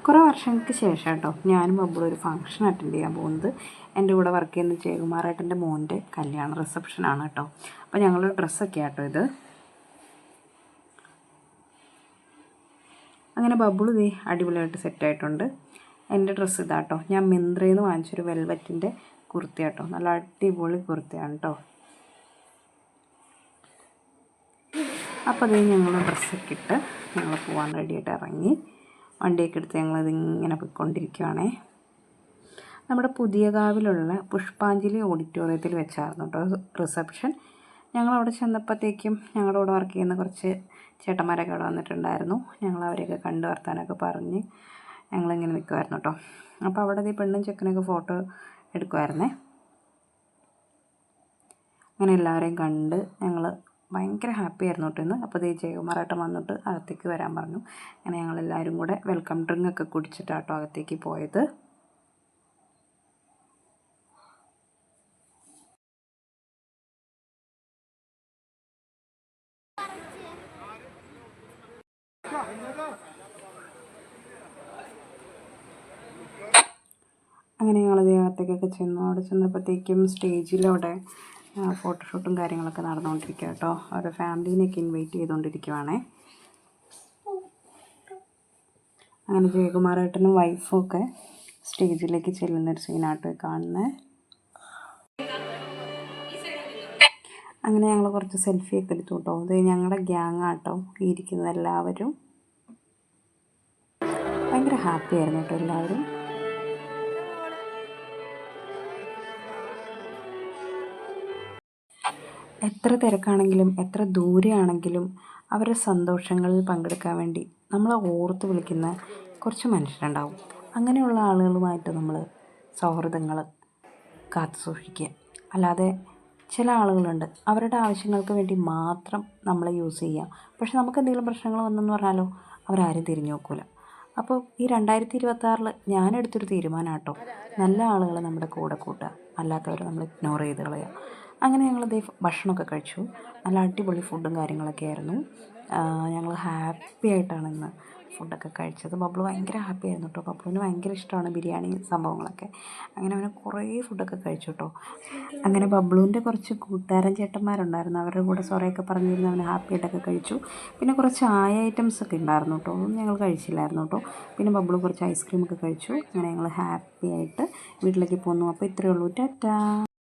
കുറേ വർഷങ്ങൾക്ക് ശേഷം കേട്ടോ ഞാനും ബബ്ബളും ഒരു ഫംഗ്ഷൻ അറ്റൻഡ് ചെയ്യാൻ പോകുന്നത്. എൻ്റെ കൂടെ വർക്ക് ചെയ്യുന്ന ജയകുമാറേട്ടൻ്റെ മോൻ്റെ കല്യാണ റിസപ്ഷനാണ് കേട്ടോ. അപ്പോൾ ഞങ്ങൾ ഡ്രസ്സൊക്കെ ആട്ടോ ഇത്. അങ്ങനെ ബബ്ബളു ഇതേ അടിപൊളിയായിട്ട് സെറ്റായിട്ടുണ്ട്. എൻ്റെ ഡ്രസ്സ് ഇതാട്ടോ, ഞാൻ മിന്ത്രയിൽ നിന്ന് വാങ്ങിച്ചൊരു വെൽവെറ്റിൻ്റെ കുർത്തി കേട്ടോ. നല്ല അടിപൊളി കുർത്തിയാണ് കേട്ടോ. അപ്പോൾ അതേ ഞങ്ങൾ ഡ്രസ്സൊക്കെ ഇട്ട് ഞങ്ങൾ പോകാൻ റെഡിയായിട്ട് ഇറങ്ങി. വണ്ടിയൊക്കെ എടുത്ത് ഞങ്ങളിതിങ്ങനെ പോയിക്കൊണ്ടിരിക്കുകയാണേ. നമ്മുടെ പുതിയകാവിലുള്ള പുഷ്പാഞ്ജലി ഓഡിറ്റോറിയത്തിൽ വെച്ചായിരുന്നു കേട്ടോ റിസപ്ഷൻ. ഞങ്ങളവിടെ ചെന്നപ്പോഴത്തേക്കും ഞങ്ങളുടെ കൂടെ വർക്ക് ചെയ്യുന്ന കുറച്ച് ചേട്ടന്മാരൊക്കെ അവിടെ വന്നിട്ടുണ്ടായിരുന്നു. ഞങ്ങളവരെയൊക്കെ കണ്ട് വർത്താനൊക്കെ പറഞ്ഞ് ഞങ്ങളിങ്ങനെ നിൽക്കുമായിരുന്നു കേട്ടോ. അപ്പോൾ അവിടെ ഈ പെണ്ണും ചെക്കനൊക്കെ ഫോട്ടോ എടുക്കുമായിരുന്നേ. അങ്ങനെ എല്ലാവരെയും കണ്ട് ഞങ്ങൾ ഭയങ്കര ഹാപ്പി ആയിരുന്നു കേട്ടോ ഇന്ന്. അപ്പോൾ ജയകുമാറേട്ടൻ വന്നിട്ട് അകത്തേക്ക് വരാൻ പറഞ്ഞു. അങ്ങനെ ഞങ്ങളെല്ലാവരും കൂടെ വെൽക്കം ഡ്രിങ്ക് ഒക്കെ കുടിച്ചിട്ടാട്ടോ അകത്തേക്ക് പോയത്. അങ്ങനെ ഞങ്ങൾ അകത്തേക്കൊക്കെ ചെന്നു. അവിടെ ചെന്നപ്പോഴത്തേക്കും സ്റ്റേജിലവിടെ ഫോട്ടോഷൂട്ടും കാര്യങ്ങളൊക്കെ നടന്നുകൊണ്ടിരിക്കുക കേട്ടോ. അവരുടെ ഫാമിലീനെയൊക്കെ ഇൻവൈറ്റ് ചെയ്തുകൊണ്ടിരിക്കുവാണേ. അങ്ങനെ ജയകുമാറേട്ടനും വൈഫും ഒക്കെ സ്റ്റേജിലേക്ക് ചെല്ലുന്നൊരു സീനാട്ടോ കാണുന്നത്. അങ്ങനെ ഞങ്ങൾ കുറച്ച് സെൽഫിയൊക്കെ എടുത്തു കേട്ടോ. ഇത് ഞങ്ങളുടെ ഗ്യാങ് ആട്ടോ ഇരിക്കുന്നത്. എല്ലാവരും ഭയങ്കര ഹാപ്പി ആയിരുന്നു കേട്ടോ എല്ലാവരും. എത്ര തിരക്കാണെങ്കിലും എത്ര ദൂരെയാണെങ്കിലും അവരുടെ സന്തോഷങ്ങളിൽ പങ്കെടുക്കാൻ വേണ്ടി നമ്മളെ ഓർത്ത് വിളിക്കുന്ന കുറച്ച് മനുഷ്യരുണ്ടാവും. അങ്ങനെയുള്ള ആളുകളുമായിട്ട് നമ്മൾ സൗഹൃദങ്ങൾ കാത്തു സൂക്ഷിക്കുക. അല്ലാതെ ചില ആളുകളുണ്ട് അവരുടെ ആവശ്യങ്ങൾക്ക് വേണ്ടി മാത്രം നമ്മളെ യൂസ് ചെയ്യുക. പക്ഷെ നമുക്ക് എന്തെങ്കിലും പ്രശ്നങ്ങൾ വന്നെന്ന് പറഞ്ഞാലോ അവരാരും തിരിഞ്ഞു നോക്കില്ല. അപ്പോൾ ഈ 2026 ഞാനെടുത്തൊരു തീരുമാനം കേട്ടോ, നല്ല ആളുകൾ നമ്മുടെ കൂടെ കൂട്ടുക, അല്ലാത്തവരെ നമ്മൾ ഇഗ്നോർ ചെയ്ത് കളയുക. അങ്ങനെ ഞങ്ങളിതേ ഭക്ഷണമൊക്കെ കഴിച്ചു. നല്ല അടിപൊളി ഫുഡും കാര്യങ്ങളൊക്കെ ആയിരുന്നു. ഞങ്ങൾ ഹാപ്പി ആയിട്ടാണ് ഇന്ന് ഫുഡൊക്കെ കഴിച്ചത്. ബബ്ലു ഭയങ്കര ഹാപ്പി ആയിരുന്നു കേട്ടോ. ബബ്ലുവിന് ഭയങ്കര ഇഷ്ടമാണ് ബിരിയാണി സംഭവങ്ങളൊക്കെ. അങ്ങനെ അവന് കുറേ ഫുഡൊക്കെ കഴിച്ചു കേട്ടോ. അങ്ങനെ ബബ്ലുവിൻ്റെ കുറച്ച് കൂട്ടുകാരൻ ചേട്ടന്മാരുണ്ടായിരുന്നു. അവരുടെ കൂടെ സൊറയൊക്കെ പറഞ്ഞിരുന്ന് അവന് ഹാപ്പി ആയിട്ടൊക്കെ കഴിച്ചു. പിന്നെ കുറച്ച് ചായ ഐറ്റംസൊക്കെ ഉണ്ടായിരുന്നു കേട്ടോ. ഒന്നും ഞങ്ങൾ കഴിച്ചില്ലായിരുന്നു കേട്ടോ. പിന്നെ ബബ്ലു കുറച്ച് ഐസ്ക്രീമൊക്കെ കഴിച്ചു. അങ്ങനെ ഞങ്ങൾ ഹാപ്പി ആയിട്ട് വീട്ടിലേക്ക് പോന്നു. അപ്പോൾ ഇത്രയേ ഉള്ളൂ. ടാറ്റാ.